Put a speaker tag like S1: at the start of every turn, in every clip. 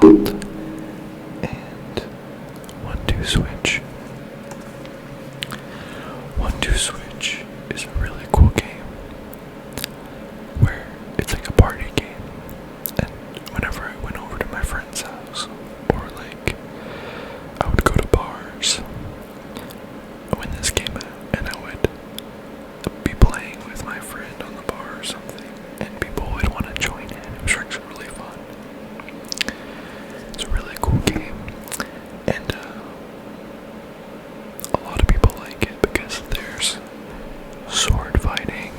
S1: Wild and One Two Switch. One Two Switch is a really cool game where it's like a party game, and whenever I went over to my friend's house, or like I would go to bars when this came out, and I would be playing with my friend on the bar or something, and people would want to join in. It was actually really fun. It's a really cool game, and a lot of people like it because there's sword fighting,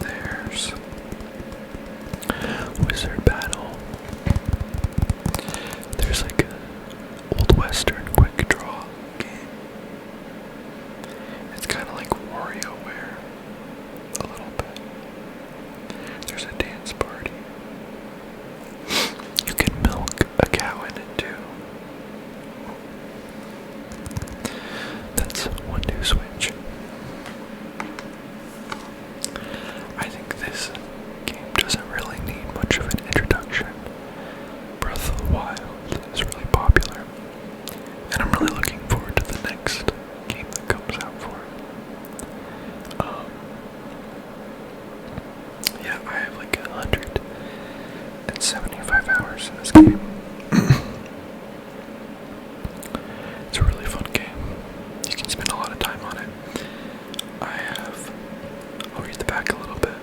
S1: there's wizard battle, there's like a old western quick draw game. It's kind of like WarioWare a little bit. There's a dance party. You can milk a cow in it too. That's One Two Switch. I think this game doesn't really need much of an introduction. Breath of the Wild is really popular, and I'm really looking forward to the next game that comes out for it. Yeah, I have like 175 hours in this game. It's a really fun game. You can spend a lot of time on it. I'll read the back a little bit.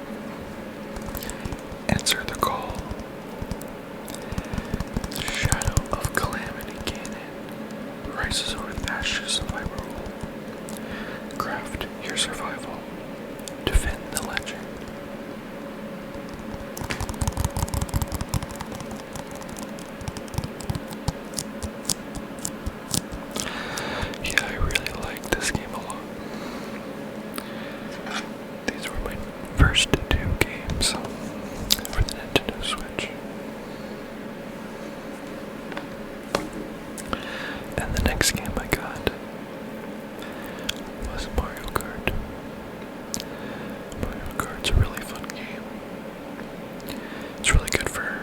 S1: Answer the call. The shadow of calamity Ganon rises over the ashes of Hyrule. Craft your survival. Defend the legend. Yeah, I really like this game a lot. These were my first two games for the Nintendo Switch. And the next game I got was Mario Kart. Mario Kart's a really fun game. It's really good for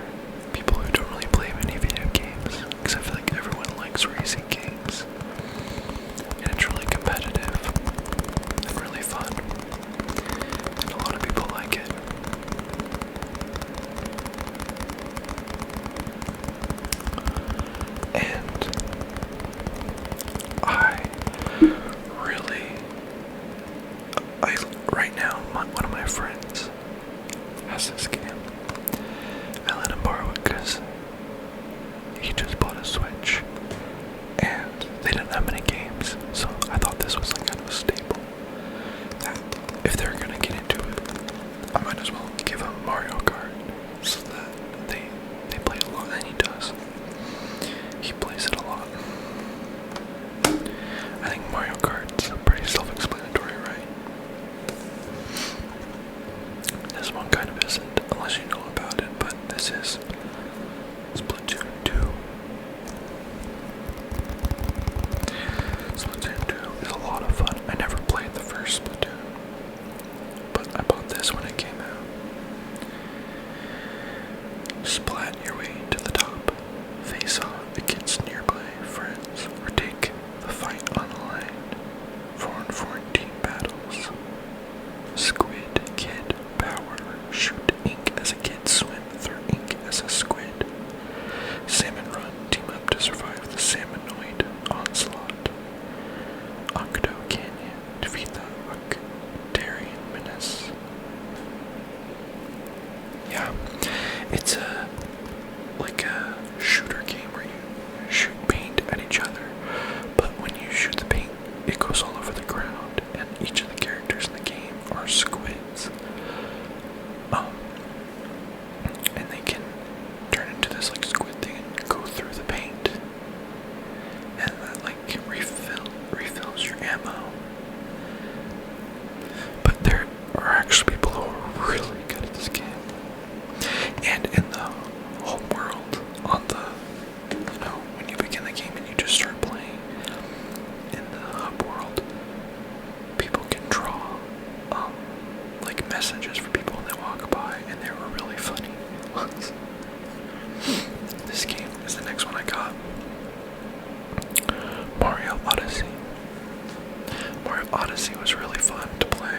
S1: people who don't really play many video games, because I feel like everyone likes racing games. And it's really competitive and really fun. And a lot of people like it. And right now, one of my friends has this game. I let him borrow it because he just bought a Switch, and they didn't have many games, so I thought this was like kind of a staple. That if they're gonna get into it, I might as well give him Mario Kart, so that they play it a lot, and he does. He plays it a lot. I think Mario Kart's pretty self-explanatory, right? This one kind of isn't, unless you know about it, but this is Splatoon 2. Splatoon 2 is a lot of fun. I never played the first Splatoon, but I bought this when it came out. Splat your way to the top, face off against nearby friends, or take the fight online. 4-on-4 team battles. Squid Kid power. Shoot ink as a kid, swim through ink as a squid. Salmon Run, team up to survive the salmonoid onslaught. Octo Canyon, defeat the Octarian menace. Yeah, it's like a shooter game where you shoot paint at each other, but when you shoot the paint, it goes all over the ground, and each of the characters in the game are squids. And they can turn into this like squid thing and go through the paint, and that like refills your ammo. But there are actually people who are really good at this game. And in the home world, on the, when you begin the game and you just start playing, in the hub world, people can draw, like messages for people when they walk by, and they were really funny. ones. This game is the next one I got. Mario Odyssey. Mario Odyssey was really fun to play.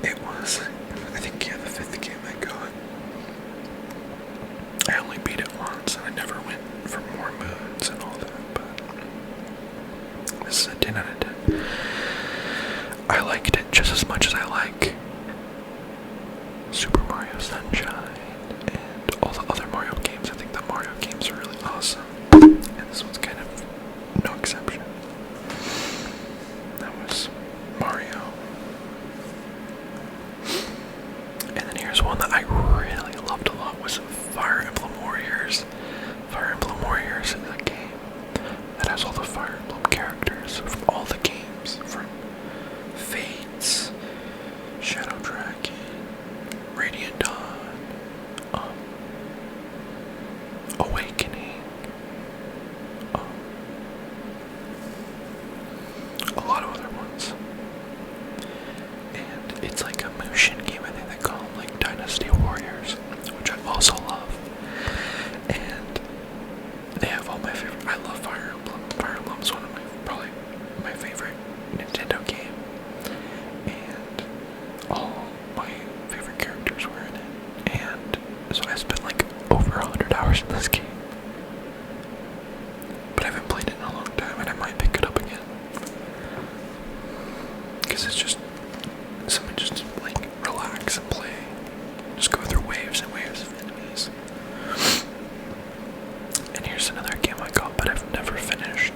S1: It was, I think, yeah, the 5th game I got. I only beat it once, and I never went for more moons and all that, but this is a 10 out of 10. I liked it just as much as I like Super Mario Sunshine and all the other Mario games. I think the Mario games are really awesome, and this one's kind of no exception. That was Mario. And then here's one that I really loved a lot, was Fire Emblem Warriors. Fire Emblem Warriors is a game that has all the Fire Emblem characters from all the games, from Fates, Shadow Dragon, Radiant Dawn, Awakening, a lot of other ones. And it's like a motion game, I think they call them, like Dynasty Warriors, which I also love. And they have all my favorite. I love Fire Emblem. Fire Emblem is one of probably my favorite Nintendo game, and all my favorite characters were in it. And so I spent like over 100 hours in this game, but I haven't played it in a long time, and I might pick it up again because it's just something just like relax and play, just go through waves and waves of enemies. And here's another game I got, but I've never finished.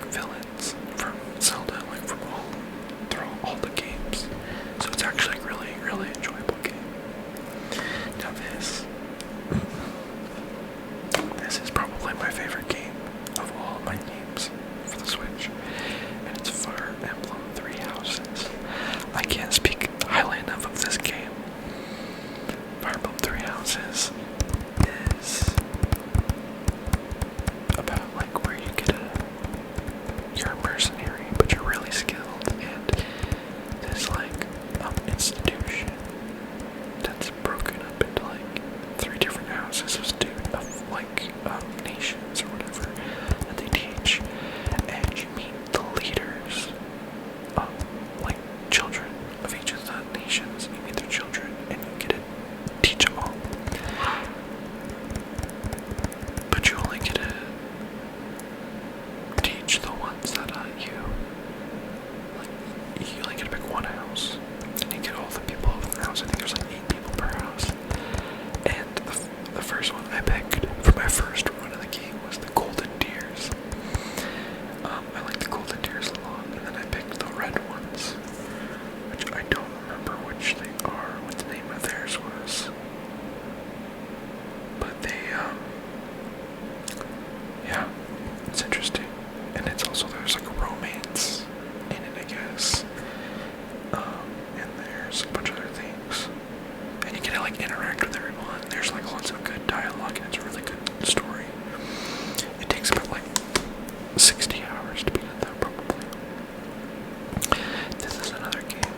S1: villains from Zelda, like from through all the games. So it's actually a really, really enjoyable game. Now this is probably my favorite game of all my games for the Switch, and it's Fire Emblem Three Houses. I can't speak highly enough of this game. Fire Emblem Three Houses is about like where you get you're a mercenary, but you're really skilled, and there's like institution that's broken up into like 3 different houses of like nations or whatever that they teach, and you meet the leaders, like children of each of the nations. You meet their children, and you get to teach them all. But you only get to teach the ones that you only get to pick one house, and you get all the people of the house. I think there's like 8 people per house. And the first one I picked for my first run of the game was the Golden Deers. I like the Golden Deers a lot, and then I picked the red ones, which I don't remember which they are, what the name of theirs was. But they, yeah, it's interesting. And it's also, there's like a romance in it, I guess. And there's a bunch of other things. And you get to like interact with everyone. There's like lots of good dialogue, and it's a really good story. It takes about like 60 hours to beat it though, probably. This is another game.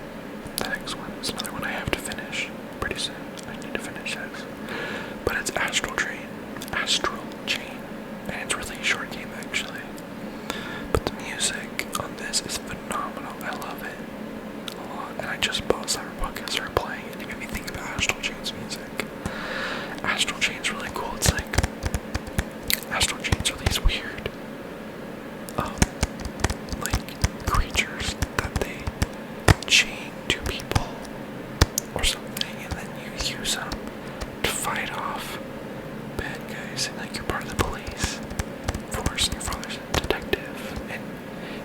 S1: The next one is another one I have to finish pretty soon. I need to finish this. But it's Astral Chain. And it's really a short game actually. But the music on this is phenomenal. I love it a lot. And I just bought Cyberpunk and started playing it, and it made me think of Astral Chain's music. Astral Chain's really cool. It's like Astral Chains are these weird like creatures that they chain to people or something, and then you use them to fight off bad guys, and like you're part of the police force, and your father's a detective, and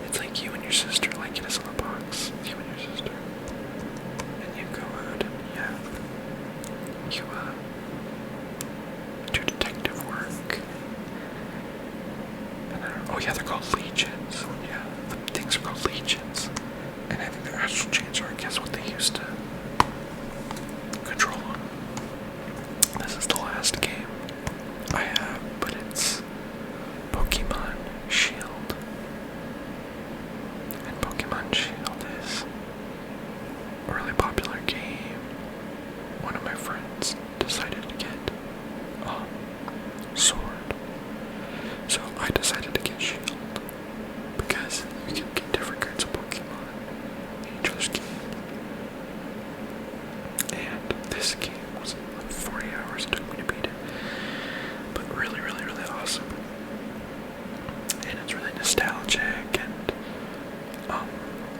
S1: it's like you and your sister, like in a little box, you and your sister, and you go out and you do detective work. And oh yeah, they're called legions. Yeah, the things are called legions, and I think the Astral Chains are, I guess, what they used to control them. This is the last game I have, but it's Pokemon Shield. And Pokemon Shield is a really popular game. One of my friends decided to get Sword. So I decided to get Shield because you can get different kinds of Pokemon in each other's game. And this game was like 40 hours it took me to beat it. But really, really, really awesome. And it's really nostalgic, and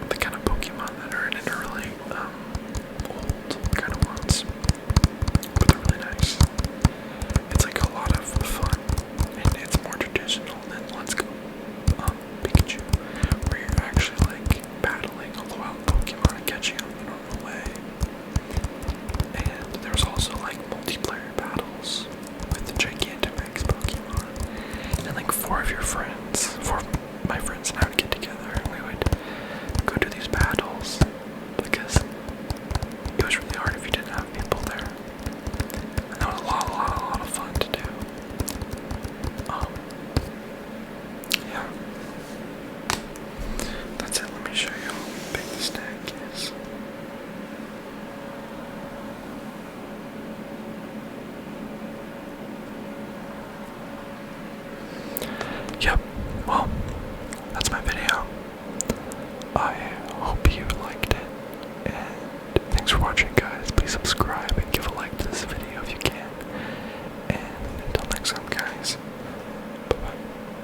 S1: the kind of Pokemon that are in it are really old kind of ones. But they're really nice. It's like a lot of fun, and it's more traditional than Let's Go Pikachu, where you're actually like battling a wild Pokemon and catching them the normal way. And there's also like multiplayer battles with the Gigantamax Pokemon, and like 4 of my friends and I would get together, and we would go do these battles because it was really hard if you didn't have people there. And that was a lot of fun to do. Yeah. That's it. Let me show you how big the stack is. Yep,